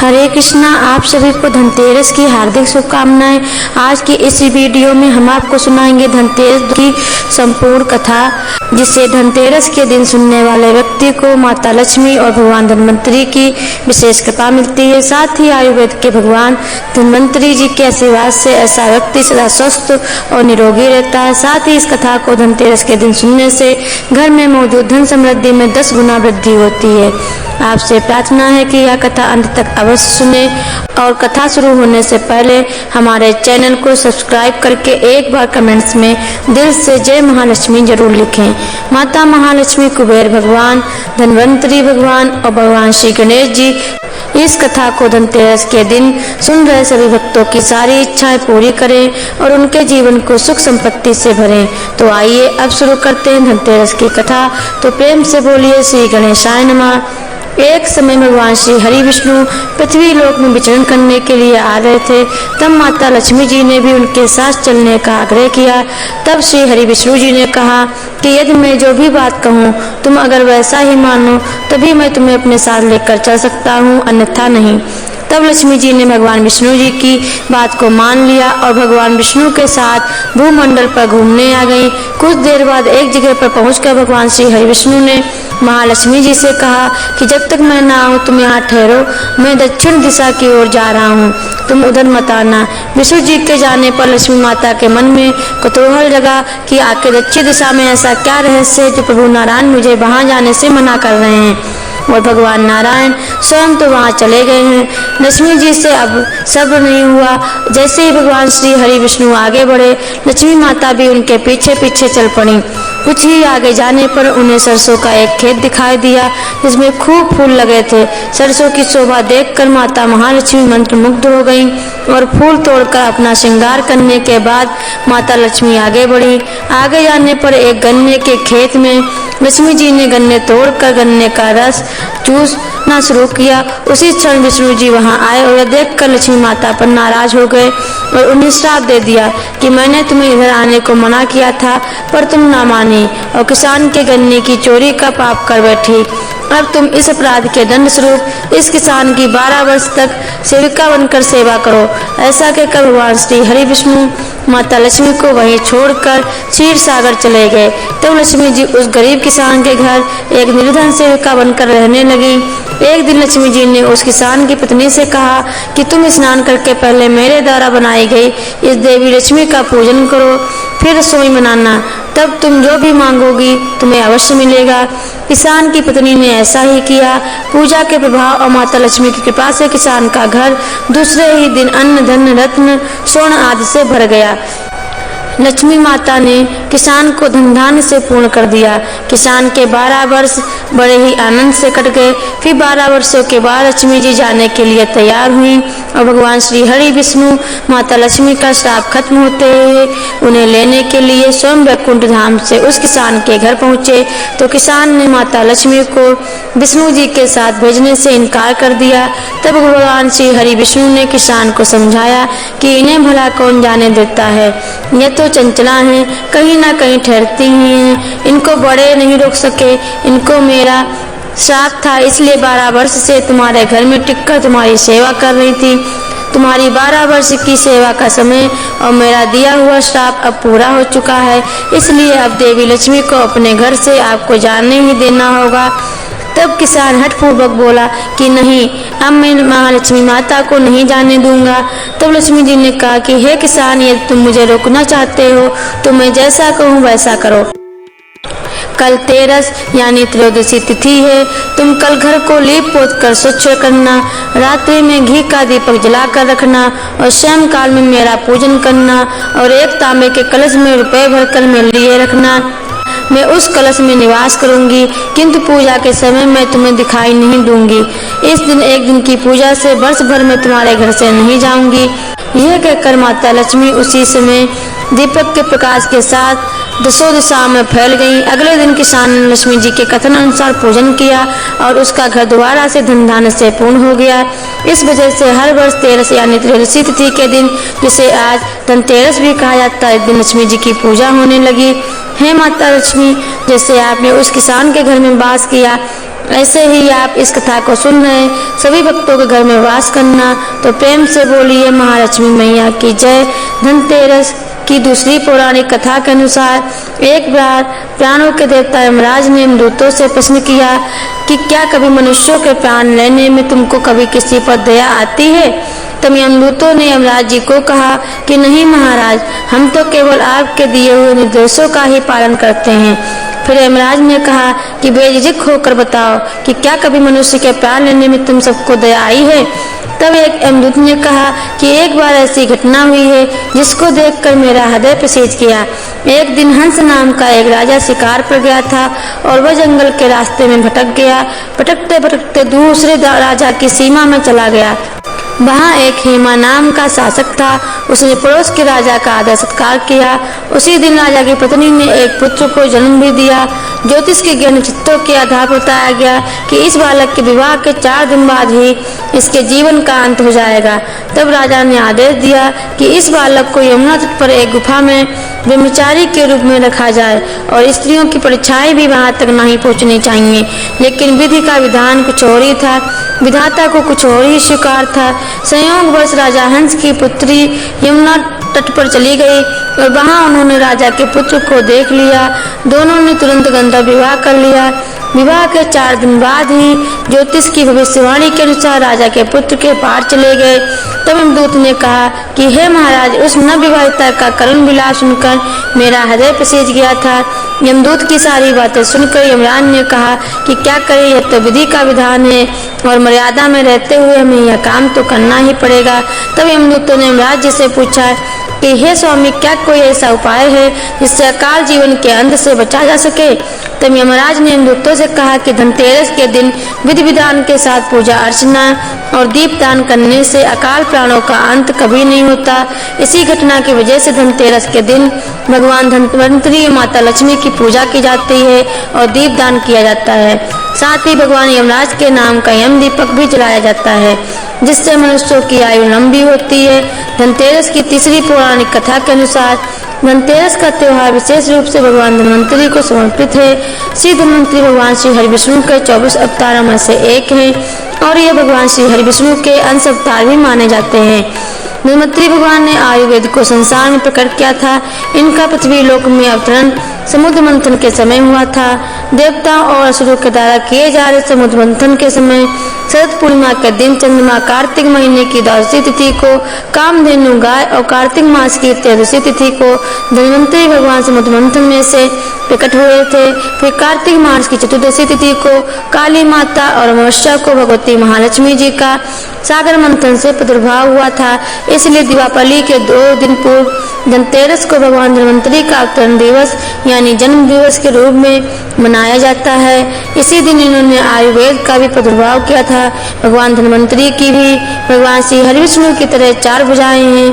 हरे कृष्णा। आप सभी को धनतेरस की हार्दिक शुभकामनाएं। आज की इस वीडियो में हम आपको सुनाएंगे धनतेरस की संपूर्ण कथा, जिससे धनतेरस के दिन सुनने वाले व्यक्ति को माता लक्ष्मी और भगवान धन्वंतरी की विशेष कृपा मिलती है। साथ ही आयुर्वेद के भगवान धन्वंतरी जी के आशीर्वाद से ऐसा व्यक्ति सदा स्वस्थ और निरोगी रहता है। साथ ही इस कथा को धनतेरस के दिन सुनने से घर में मौजूद धन समृद्धि में 10 गुना वृद्धि होती है। आपसे प्रार्थना है कि यह कथा अंत तक अवश्य सुने और कथा शुरू होने से पहले हमारे चैनल को सब्सक्राइब करके एक बार कमेंट्स में दिल से जय महालक्ष्मी जरूर लिखें। माता महालक्ष्मी, कुबेर भगवान, धन्वंतरी भगवान और भगवान श्री गणेश जी इस कथा को धनतेरस के दिन सुन रहे सभी भक्तों की सारी इच्छाएं पूरी करें और उनके जीवन को सुख संपत्ति से भरें। तो आइए अब शुरू करते हैं धनतेरस की कथा। तो प्रेम से बोलिए श्री गणेशाय नमः। एक समय भगवान श्री हरि विष्णु पृथ्वी लोक में विचरण करने के लिए आ रहे थे। तब माता लक्ष्मी जी ने भी उनके साथ चलने का आग्रह किया। तब श्री हरि विष्णु जी ने कहा कि यदि मैं जो भी बात कहूँ तुम अगर वैसा ही मानो तभी मैं तुम्हें अपने साथ लेकर चल सकता हूँ, अन्यथा नहीं। तब लक्ष्मी जी ने भगवान विष्णु जी की बात को मान लिया और भगवान विष्णु के साथ भूमंडल पर घूमने आ गई। कुछ देर बाद एक जगह पर पहुंचकर भगवान श्री हरि विष्णु ने महालक्ष्मी जी से कहा कि जब तक मैं ना आऊँ तुम यहाँ ठहरो, मैं दक्षिण दिशा की ओर जा रहा हूँ, तुम उधर मत आना। विष्णु जी के जाने पर लक्ष्मी माता के मन में कुतूहल जगा कि आखिर दक्षिण दिशा में ऐसा क्या रहस्य है जो प्रभु नारायण मुझे वहाँ जाने से मना कर रहे हैं, और भगवान नारायण स्वयं तो वहाँ चले गए हैं। लक्ष्मी जी से अब सब्र नहीं हुआ। जैसे ही भगवान श्री हरि विष्णु आगे बढ़े, लक्ष्मी माता भी उनके पीछे पीछे चल पड़ी। कुछ ही आगे जाने पर उन्हें सरसों का एक खेत दिखाई दिया जिसमें खूब फूल लगे थे। सरसों की शोभा देखकर माता महालक्ष्मी मंत्रमुग्ध हो गईं और फूल तोड़कर अपना श्रृंगार करने के बाद माता लक्ष्मी आगे बढ़ी। आगे जाने पर एक गन्ने के खेत में लक्ष्मी जी ने गन्ने तोड़कर गन्ने का रस चूसना शुरू किया। उसी क्षण विष्णु जी वहां आए और यह देखकर लक्ष्मी माता पर नाराज हो गए और उन्हें श्राप दे दिया कि मैंने तुम्हें इधर आने को मना किया था पर तुम ना मानी और किसान के गन्ने की चोरी का पाप कर बैठी। अब तुम इस अपराध के दंड स्वरूप इस किसान की 12 वर्ष तक सेविका बनकर सेवा करो। ऐसा कहकर भगवान श्री हरि विष्णु माता लक्ष्मी को वहीं छोड़कर क्षीर सागर चले गए। तब लक्ष्मी जी उस गरीब किसान के घर एक निर्धन सेविका बनकर रहने लगी। एक दिन लक्ष्मी जी ने उस किसान की पत्नी से कहा कि तुम स्नान करके पहले मेरे द्वारा बनाई गई इस देवी लक्ष्मी का पूजन करो, फिर रसोई बनाना, तब तुम जो भी मांगोगी तुम्हें अवश्य मिलेगा। किसान की पत्नी ने ऐसा ही किया। पूजा के प्रभाव और माता लक्ष्मी की कृपा से किसान का घर दूसरे ही दिन अन्न धन रत्न स्वर्ण आदि से भर गया। लक्ष्मी माता ने किसान को धन धान्य से पूर्ण कर दिया। किसान के 12 वर्ष बड़े ही आनंद से कट गए। फिर 12 वर्षों के बाद लक्ष्मी जी जाने के लिए तैयार हुई और भगवान श्री हरि विष्णु माता लक्ष्मी का श्राप खत्म होते हुए उन्हें लेने के लिए स्वयं वैकुंठ धाम से उस किसान के घर पहुंचे। तो किसान ने माता लक्ष्मी को विष्णु जी के साथ भेजने से इनकार कर दिया। तब भगवान श्री हरि विष्णु ने किसान को समझाया कि इन्हें भला कौन जाने देता है, ये तो चंचला हैं, कहीं ना कहीं ठहरती ही हैं, इनको बड़े नहीं रोक सके। इनको मेरा श्राप था, इसलिए 12 वर्ष से तुम्हारे घर में टिककर तुम्हारी सेवा कर रही थी। तुम्हारी 12 वर्ष की सेवा का समय और मेरा दिया हुआ श्राप अब पूरा हो चुका है, इसलिए अब देवी लक्ष्मी को अपने घर से आपको जाने ही देना होगा। तब किसान हठपूर्वक बोला कि नहीं, अब मैं महालक्ष्मी माता को नहीं जाने दूंगा। तब लक्ष्मी जी ने कहा कि हे किसान, यदि तुम मुझे रोकना चाहते हो तो मैं जैसा कहूँ वैसा करो। कल तेरस यानी त्रयोदशी तिथि है। तुम कल घर को लीप पोत कर स्वच्छ करना, रात्रि में घी का दीपक जलाकर रखना और शाम काल में मेरा पूजन करना और एक तांबे के कलश में रुपए भरकर मेरे लिए रखना। मैं उस कलश में निवास करूंगी, किंतु पूजा के समय मैं तुम्हें दिखाई नहीं दूंगी। इस दिन एक दिन की पूजा से वर्ष भर में तुम्हारे घर से नहीं जाऊंगी। यह कहकर माता लक्ष्मी उसी समय दीपक के प्रकाश के साथ दसों दिशाओं में फैल गई। अगले दिन किसान ने लक्ष्मी जी के कथन अनुसार पूजन किया और उसका घर दोबारा से धन धान्य से पूर्ण हो गया। इस वजह से हर वर्ष तेरस यानी त्रयोदशी तिथि के दिन, जिसे आज धनतेरस भी कहा जाता है, इस दिन लक्ष्मी जी की पूजा होने लगी। हे माता लक्ष्मी, जैसे आपने उस किसान के घर में वास किया ऐसे ही आप इस कथा को सुन रहे सभी भक्तों के घर में वास करना। तो प्रेम से बोलिए महालक्ष्मी मैया की जय। धनतेरस की दूसरी पौराणिक कथा के अनुसार एक बार प्राणों के देवता यमराज ने यमदूतों से प्रश्न किया कि क्या कभी मनुष्यों के प्राण लेने में तुमको कभी किसी पर दया आती है? तब यमदूतों ने यमराज जी को कहा कि नहीं महाराज, हम तो केवल आपके दिए हुए निर्देशों का ही पालन करते हैं। फिर यमराज ने कहा कि बेझिझक होकर बताओ कि क्या कभी मनुष्य के प्राण लेने में तुम सबको दया आई है? तब एक यमदूत ने कहा कि एक बार ऐसी घटना हुई है जिसको देखकर मेरा हृदय पसीज गया। एक दिन हंस नाम का एक राजा शिकार पर गया था और वह जंगल के रास्ते में भटक गया। भटकते भटकते दूसरे राजा की सीमा में चला गया। वहाँ एक हेमा नाम का शासक था। उसने पड़ोस के राजा का आदर सत्कार किया। उसी दिन राजा की पत्नी ने एक पुत्र को जन्म भी दिया। ज्योतिष के ज्ञान चित्रों के आधार पर बताया गया कि इस बालक के विवाह के 4 दिन बाद ही इसके जीवन का अंत हो जाएगा। तब राजा ने आदेश दिया कि इस बालक को यमुना तट पर एक गुफा में ब्रह्मचारी के रूप में रखा जाए और स्त्रियों की परीक्षाएं भी वहां तक नहीं पहुंचनी चाहिए। लेकिन विधि का विधान कुछ और ही था, विधाता को कुछ और ही स्वीकार था। संयोगवश राजा हंस की पुत्री यमुना तट पर चली गई और वहां उन्होंने राजा के पुत्र को देख लिया। दोनों ने तुरंत गंधर्व विवाह कर लिया। विवाह के 4 दिन बाद ही ज्योतिष की भविष्यवाणी के अनुसार राजा के पुत्र के पार चले गए। तब यमदूत ने कहा कि हे महाराज, उस नवविवाहिता का करुण विलाप सुनकर मेरा हृदय पसीज गया था। यमदूत की सारी बातें सुनकर यमराज ने कहा कि क्या करें, यह तो विधि का विधान है और मर्यादा में रहते हुए हमें यह काम तो करना ही पड़ेगा। तब यमदूतों ने यमराज जी से पूछा कि हे स्वामी, क्या कोई ऐसा उपाय है जिससे अकाल जीवन के अंत से बचा जा सके? तब यमराज ने यमदूतों से कहा कि धनतेरस के दिन विधि विधान के साथ पूजा अर्चना और दीपदान करने से अकाल प्राणों का अंत कभी नहीं होता। इसी घटना की वजह से धनतेरस के दिन भगवान धन्वंतरी माता लक्ष्मी की पूजा की जाती है और दीपदान किया जाता है। साथ ही भगवान यमराज के नाम का यम दीपक भी जलाया जाता है, जिससे मनुष्यों की आयु लंबी होती है। धनतेरस की तीसरी पौराणिक कथा के अनुसार धनतेरस का त्योहार विशेष रूप से भगवान धन्वंतरी को समर्पित है। श्री धन्वंतरी भगवान श्री हरिविष्णु के 24 अवतारों में से एक है और ये भगवान श्री हरिविष्णु के अंश अवतार भी माने जाते हैं। धन्वंतरी भगवान ने आयुर्वेद को संसार में प्रकट किया था। इनका पृथ्वी लोक में अवतरण समुद्र मंथन के समय हुआ था। देवताओं और असुरों के द्वारा किए जा रहे समुद्र मंथन के समय शरद पूर्णिमा के दिन चंद्रमा कार्तिक महीने की द्वादशी तिथि को कामधेनु गाय और कार्तिक मास की त्रयोदशी तिथि को धन्वंतरी भगवान समुद्र मंथन में से प्रकट हुए थे। फिर कार्तिक मास की चतुर्दशी तिथि को काली माता और अमावस्या को भगवती महालक्ष्मी जी का सागर मंथन से प्रादुर्भाव हुआ था। इसलिए दीपावली के 2 दिन पूर्व धनतेरस को भगवान धन्वंतरी का अवतरण दिवस यानी जन्म दिवस के रूप में मनाया जाता है। इसी दिन इन्होंने आयुर्वेद का भी प्रादुर्भाव किया था। भगवान धन्वंतरी की भी भगवान श्री हरिविष्णु की तरह 4 भुजाएं हैं।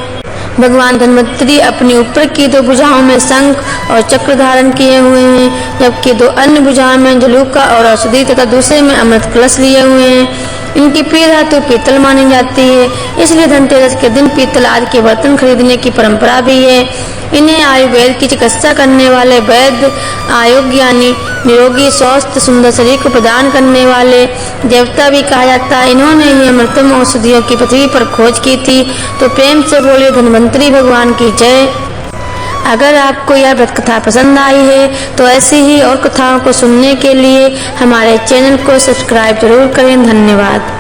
भगवान धन्वंतरी अपनी ऊपर की 2 भुजाओं में शंख और चक्र धारण किए हुए हैं, जबकि 2 अन्य भुजाओं में जलूका और औषधि तथा दूसरे में अमृत कलश लिए हुए हैं। इनकी प्रिय धातु पीतल मानी जाती है, इसलिए धनतेरस के दिन पीतल आदि के बर्तन खरीदने की परंपरा भी है। इन्हें आयुर्वेद की चिकित्सा करने वाले वैद्य, आरोग्य यानी निरोगी स्वस्थ सुंदर शरीर को प्रदान करने वाले देवता भी कहा जाता है। इन्होंने ही अमृतम औषधियों की पृथ्वी पर खोज की थी। तो प्रेम से बोले धन्वंतरी भगवान की जय। अगर आपको यह व्रत कथा पसंद आई है तो ऐसी ही और कथाओं को सुनने के लिए हमारे चैनल को सब्सक्राइब जरूर करें। धन्यवाद।